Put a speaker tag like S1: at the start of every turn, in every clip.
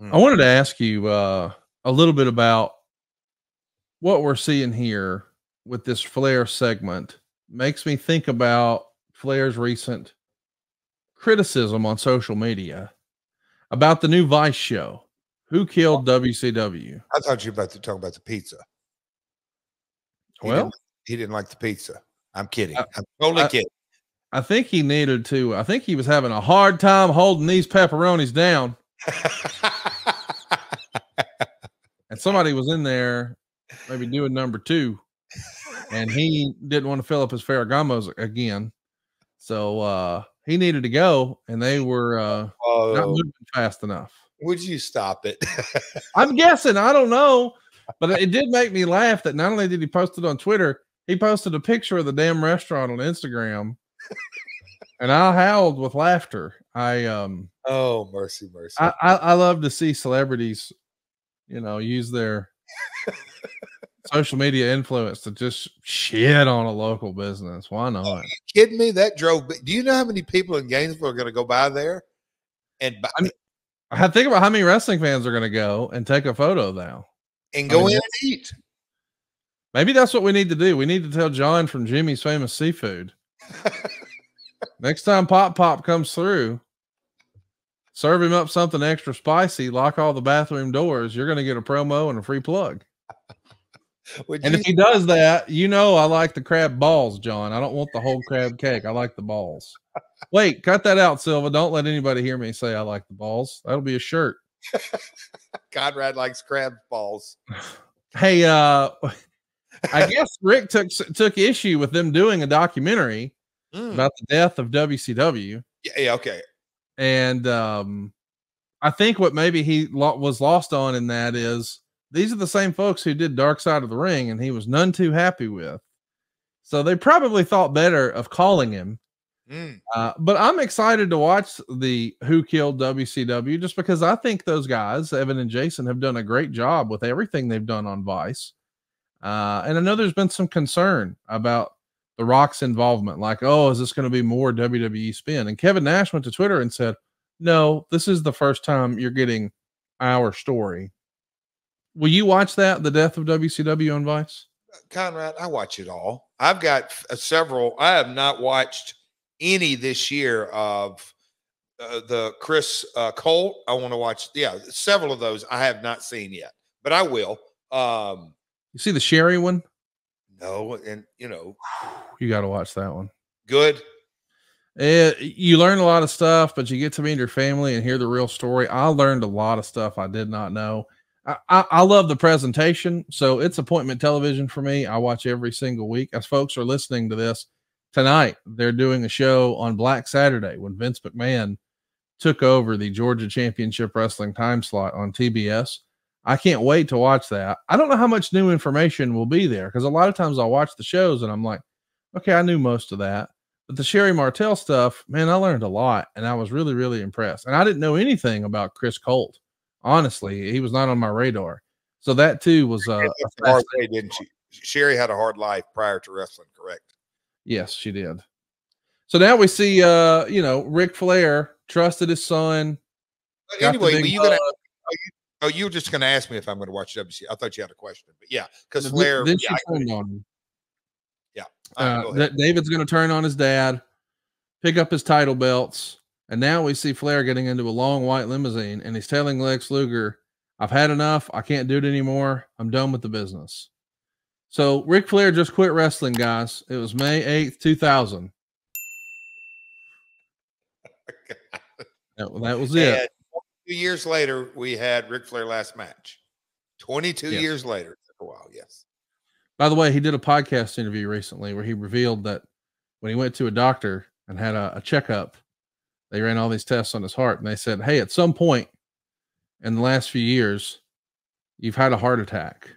S1: I wanted to ask you a little bit about what we're seeing here with this Flair segment. Makes me think about Flair's recent criticism on social media about the new Vice show. Who killed WCW?
S2: I thought you were about to talk about the pizza. He didn't like the pizza. I'm kidding. I'm totally kidding.
S1: I think he needed to. I think he was having a hard time holding these pepperonis down. And somebody was in there maybe doing number 2, and he didn't want to fill up his Ferragamos again. So he needed to go, and they were not moving fast enough.
S2: Would you stop it?
S1: I'm guessing. I don't know. But it did make me laugh that not only did he post it on Twitter, he posted a picture of the damn restaurant on Instagram. And I howled with laughter.
S2: Oh, mercy.
S1: I love to see celebrities, use their social media influence to just shit on a local business. Why not?
S2: Are you kidding me? That drove. Do you know how many people in Gainesville are going to go by there? And
S1: I think about how many wrestling fans are going to go and take a photo now
S2: and go in and eat.
S1: Maybe that's what we need to do. We need to tell John from Jimmy's Famous Seafood. Next time Pop comes through, serve him up something extra spicy, lock all the bathroom doors. You're going to get a promo and a free plug. And if he does that, I like the crab balls, John. I don't want the whole crab cake. I like the balls. Wait, cut that out, Silva. Don't let anybody hear me say I like the balls. That'll be a shirt.
S2: Conrad likes crab balls.
S1: Hey, I guess Rick took issue with them doing a documentary about the death of WCW.
S2: Yeah, okay.
S1: And I think what maybe he was lost on in that is these are the same folks who did Dark Side of the Ring, and he was none too happy with. So they probably thought better of calling him. But I'm excited to watch the Who Killed WCW just because I think those guys, Evan and Jason, have done a great job with everything they've done on Vice. And I know there's been some concern about The Rock's involvement. Like, is this going to be more WWE spin? And Kevin Nash went to Twitter and said, no, this is the first time you're getting our story. Will you watch that, the death of WCW on Vice?
S2: Conrad, I watch it all. I've got several. I have not watched any this year of the Chris Colt. I want to watch. Yeah, several of those I have not seen yet, but I will.
S1: You see the Sherry one?
S2: No, and
S1: you got to watch that one.
S2: Good.
S1: You learn a lot of stuff, but you get to meet your family and hear the real story. I learned a lot of stuff I did not know. I love the presentation, so it's appointment television for me. I watch every single week. As folks are listening to this tonight, they're doing a show on Black Saturday when Vince McMahon took over the Georgia Championship Wrestling time slot on TBS. I can't wait to watch that. I don't know how much new information will be there because a lot of times I'll watch the shows and I'm like, okay, I knew most of that. But the Sherry Martel stuff, man, I learned a lot and I was really, really impressed. And I didn't know anything about Chris Colt. Honestly, he was not on my radar. So that too was a
S2: hard day, didn't she? Sherry had a hard life prior to wrestling, correct?
S1: Yes, she did. So now we see, Ric Flair trusted his son.
S2: Anyway, you were just going to ask me if I'm going to watch WC. I thought you had a question, but yeah, because Flair.
S1: Then she turned on him.
S2: Yeah.
S1: David's going to turn on his dad, pick up his title belts. And now we see Flair getting into a long white limousine, and he's telling Lex Luger, I've had enough. I can't do it anymore. I'm done with the business. So Ric Flair just quit wrestling, guys. It was May 8th, 2000. That was it.
S2: 2 years later, we had Ric Flair last match. 22 years later. It took a while, yes.
S1: By the way, he did a podcast interview recently where he revealed that when he went to a doctor and had a checkup, they ran all these tests on his heart, and they said, hey, at some point in the last few years, you've had a heart attack.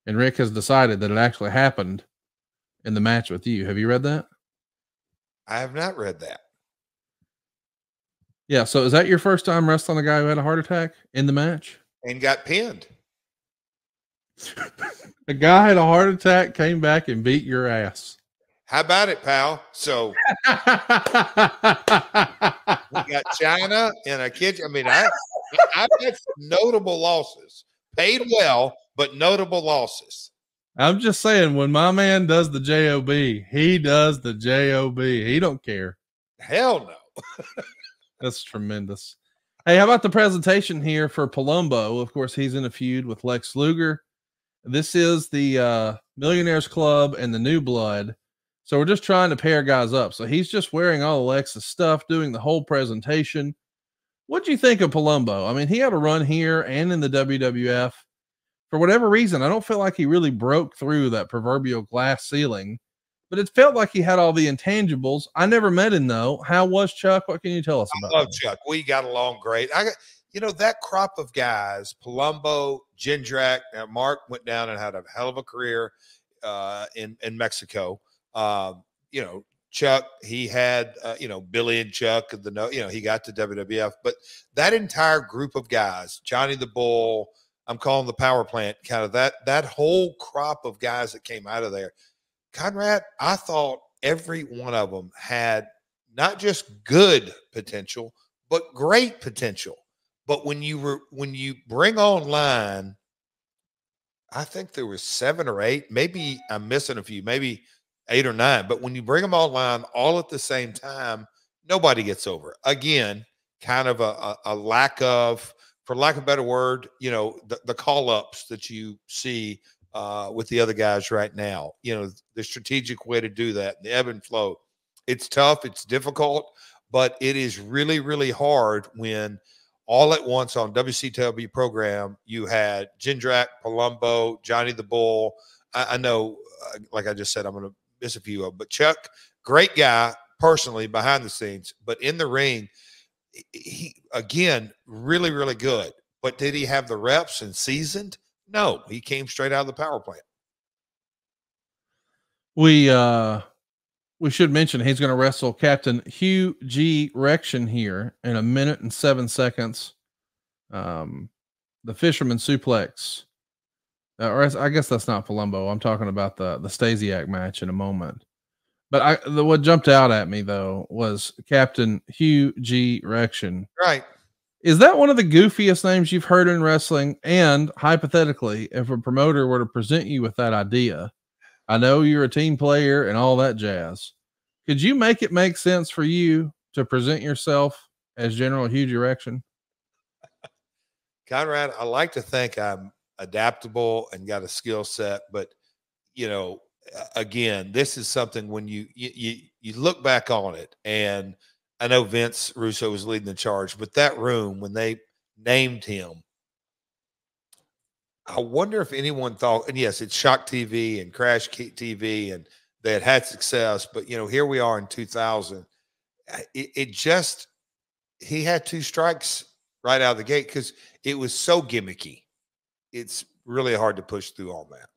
S1: And Rick has decided that it actually happened in the match with you. Have you read that?
S2: I have not read that.
S1: Yeah. So is that your first time wrestling a guy who had a heart attack in the match?
S2: And got pinned.
S1: A guy had a heart attack, came back and beat your ass.
S2: How about it, pal? So we got China and a kid. I mean, I've had some notable losses. Paid well, but notable losses.
S1: I'm just saying, when my man does the job, he does the job. He don't care.
S2: Hell no.
S1: That's tremendous. Hey, how about the presentation here for Palumbo? Of course, he's in a feud with Lex Luger. This is the Millionaires Club and the New Blood. So we're just trying to pair guys up. So he's just wearing all of Lex's stuff, doing the whole presentation. What do you think of Palumbo? I mean, he had a run here and in the WWF. For whatever reason, I don't feel like he really broke through that proverbial glass ceiling, but it felt like he had all the intangibles. I never met him though. How was Chuck? What can you tell us about
S2: I love
S1: him?
S2: Chuck. We got along great. That crop of guys, Palumbo, Jindrak, Mark went down and had a hell of a career in Mexico. Chuck, he had, Billy and Chuck, he got to WWF, but that entire group of guys, Johnny the Bull, I'm calling the power plant, kind of that whole crop of guys that came out of there. Conrad, I thought every one of them had not just good potential, but great potential. But when you bring online, I think there was 7 or 8, maybe I'm missing a few, maybe 8 or 9. But when you bring them online all at the same time, nobody gets over. Again, kind of a lack of, for lack of a better word, the call ups that you see with the other guys right now. The strategic way to do that, the ebb and flow. It's tough, it's difficult, but it is really, really hard when all at once on WCW program you had Jindrak, Palumbo, Johnny the Bull. I know, like I just said, I'm going to miss a few of them, but Chuck, great guy personally behind the scenes, but in the ring, he again really, really good. But did he have the reps and seasoned? No, he came straight out of the power plant.
S1: We should mention he's going to wrestle Captain Hugh G. Rection here in 1 minute and 7 seconds. The Fisherman Suplex. Or I guess that's not Palumbo. I'm talking about the Stasiak match in a moment. But what jumped out at me though was Captain Hugh G. Rection.
S2: Right.
S1: Is that one of the goofiest names you've heard in wrestling? And hypothetically, if a promoter were to present you with that idea, I know you're a team player and all that jazz. Could you make it make sense for you to present yourself as General Hugh Rection?
S2: Conrad, I like to think I'm adaptable and got a skill set, but again, this is something when you look back on it, and I know Vince Russo was leading the charge, but that room when they named him, I wonder if anyone thought, and yes, it's Shock TV and Crash TV, and they had success, but here we are in 2000. He had 2 strikes right out of the gate because it was so gimmicky. It's really hard to push through all that.